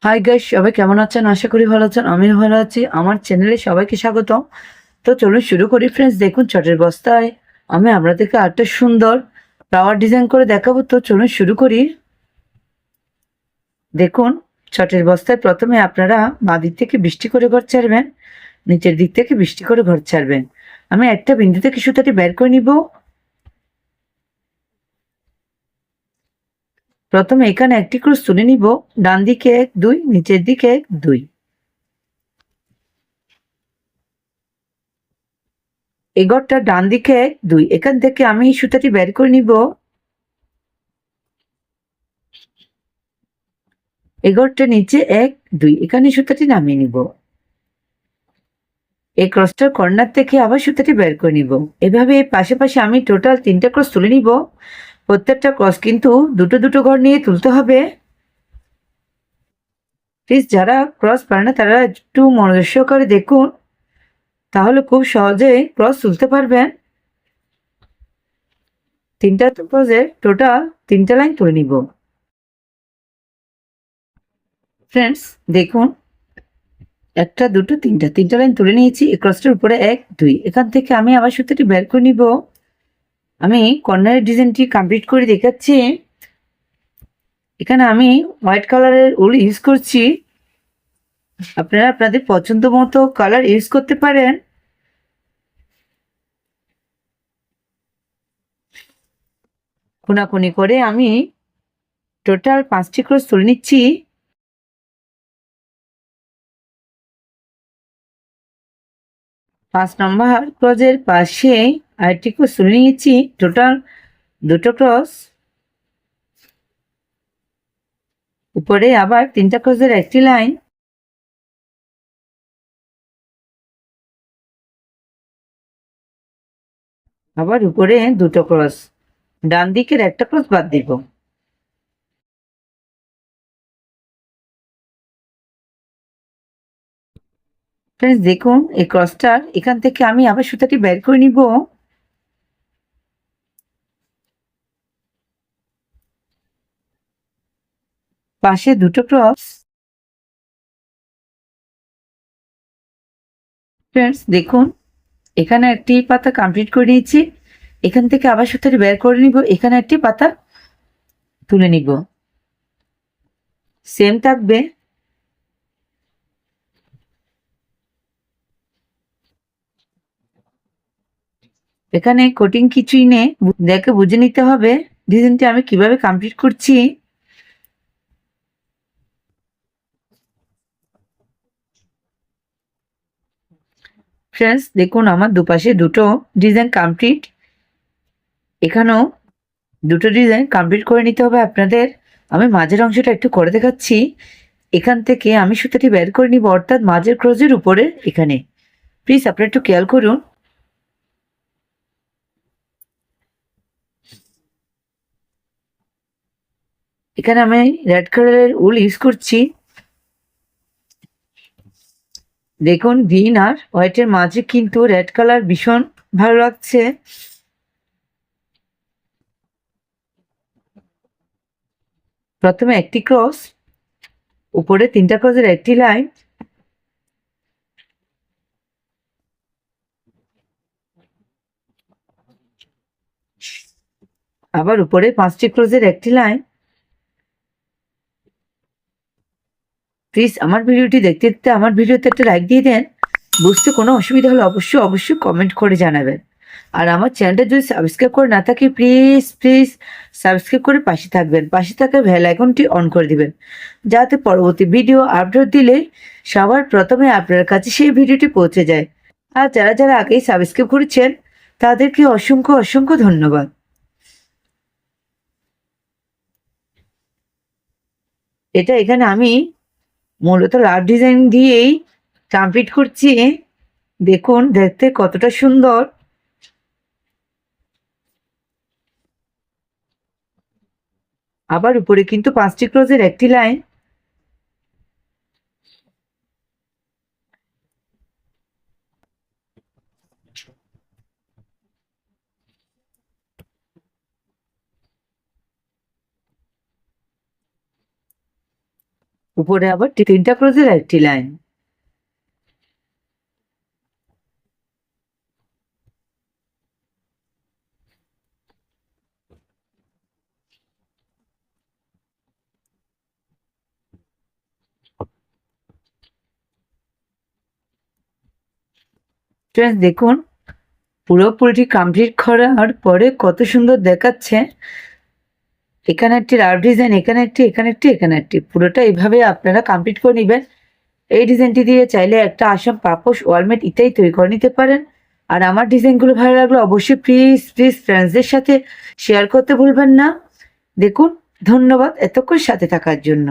Hi guys, সবাই কেমন আছেন? আশা করি ভালো আছেন। আমিও ভালো আছি। আমার চ্যানেলে সবাইকে স্বাগতম। তো চলুন শুরু করি ফ্রেন্ডস। দেখুন চটের বস্তায় আমি আপনাদেরকে আরেকটা সুন্দর ফ্লাওয়ার ডিজাইন করে দেখাবো। তো চলুন শুরু করি। দেখুন চটের বস্তায় প্রথমে আপনারা বাঁ দিক থেকে বৃষ্টি করে ঘর ছাড়বেন, নিচের দিক থেকে বৃষ্টি করে ঘর ছাড়বেন। আমি একটা বিন্দু থেকে সুতাটি বের করে নিব। প্রথমে এখানে একটি ক্রস তুলে নিব, ডান দিকে 1 2, নিচের দিকে 1 2। এই ঘরটা ডান দিকে 1 2, এখান থেকে আমি সুতাটি বের করে নিব। এই ঘরটা নিচে 1 2, এখানে সুতাটি নামিয়ে নিব। এই ক্রসটার কর্নার থেকে আবার সুতাটি বের করে নিব। এভাবে পাশাপাশি আমি টোটাল 3টা ক্রস তুলে নিব। প্রত্যেকটা ক্রস কিন্তু দুটো দুটো ঘর নিয়ে তুলতে হবে। প্লিজ যারা ক্রস পারে না তারা একটু মনোযোগ সহকারে দেখুন, তাহলে খুব সহজেই ক্রস তুলতে পারবেন। 3টা ক্রসের টোটাল 3টা লাইন তুলে নিব। ফ্রেন্ডস দেখুন, 1 2 3টা লাইন তুলে নিয়েছি। এই ক্রসটার উপরে 1 2, এখান থেকে আমি আবার সুতাটি বের করে নিব। আমি কর্নারের ডিজাইনটি কমপ্লিট করে দেখাচ্ছি। এখানে আমি হোয়াইট কালারের উল ইউজ করছি। আপনারা আপনাদের পছন্দ মতো কালার ইউজ করতে পারেন। কোনাকুনি করে আমি টোটাল 5টি ক্রস তুলে নিচ্ছি। 5 নম্বর ক্রসের পাশে আরেকটি ক্রস তুলে নিয়েছি। টোটাল 2টো ক্রস। উপরে আবার 3টা ক্রসের একটি লাইন। আবার উপরে 2টো ক্রস। ডান দিকের একটা ক্রস বাদ দিব। ফ্রেন্ডস দেখুন, এই ক্রসটার এখান থেকে আমি আবার সুতাটি বের করে নিব। পাশে 2টো ক্রস। ফ্রেন্ডস দেখুন, এখানে একটি পাতা কমপ্লিট করে নিয়েছি। এখান থেকে আবার সুতাটি বের করে নিব, এখানে একটি পাতা তুলে নিব। সেম থাকবে। এখানে কোটিং কিছুই নেই, দেখে বুঝে নিতে হবে ডিজাইনটি আমি কিভাবে কমপ্লিট করছি। ফ্রেন্ডস দেখুন, আমার দুপাশে 2টো ডিজাইন কমপ্লিট। এখানেও 2টো ডিজাইন কমপ্লিট করে নিতে হবে আপনাদের। আমি মাঝের অংশটা একটু করে দেখাচ্ছি। এখান থেকে আমি সুতাটি বের করে নিব, অর্থাৎ মাঝের ক্রোজের উপরে এখানে। প্লিজ আপনারা একটু খেয়াল করুন। এখানে আমি রেড কালারের উল ইউজ করছি। দেখুন, গ্রিন আর হোয়াইটের মাঝে কিন্তু রেড কালার ভীষণ ভালো লাগছে। প্রথমে একটি ক্রস, উপরে 3টা ক্রসের একটি লাইন। আবার উপরে 5টি ক্রসের একটি লাইন। প্লিজ আমার ভিডিওটি দেখতে দেখতে আমার ভিডিওতে একটা লাইক দিয়ে দেন। বুঝতে কোনো অসুবিধা হলে অবশ্যই অবশ্যই কমেন্ট করে জানাবেন। আর আমার চ্যানেলটা যদি সাবস্ক্রাইব করে না থাকে, প্লিজ প্লিজ সাবস্ক্রাইব করে পাশে থাকবেন। পাশে থাকা বেল আইকনটি অন করে দিবেন, যাতে পরবর্তী ভিডিও আপলোড দিলে সবার প্রথমে আপনার কাছে সেই ভিডিওটি পৌঁছে যায়। আর যারা যারা আগেই সাবস্ক্রাইব করেছেন তাদেরকে অসংখ্য অসংখ্য ধন্যবাদ। এটা এখানে আমি মূলত লাভ ডিজাইন দিয়েই কমপ্লিট করছি। দেখুন দেখতে কতটা সুন্দর। আবার উপরে কিন্তু 5টি ক্রসের একটি লাইন। উপরে আবার 3টা ক্রোজের একটি লাইন। ফ্রেন্ডস দেখুন, পুরোপুরি কমপ্লিট করার পরে কত সুন্দর দেখাচ্ছে। এখানে একটি রাফ ডিজাইন, এখানে একটি, এখানে একটি, এখানে একটি, পুরোটা এইভাবে আপনারা কমপ্লিট করে নেবেন। এই ডিজাইনটি দিয়ে চাইলে একটা আসাম পাপোশ ওয়ালমেট ইত্যাদি তৈরি করে নিতে পারেন। আর আমার ডিজাইনগুলো ভালো লাগলো অবশ্যই প্লিজ প্লিজ ফ্রেন্ডসদের সাথে শেয়ার করতে ভুলবেন না। দেখুন, ধন্যবাদ এতক্ষণ সাথে থাকার জন্য।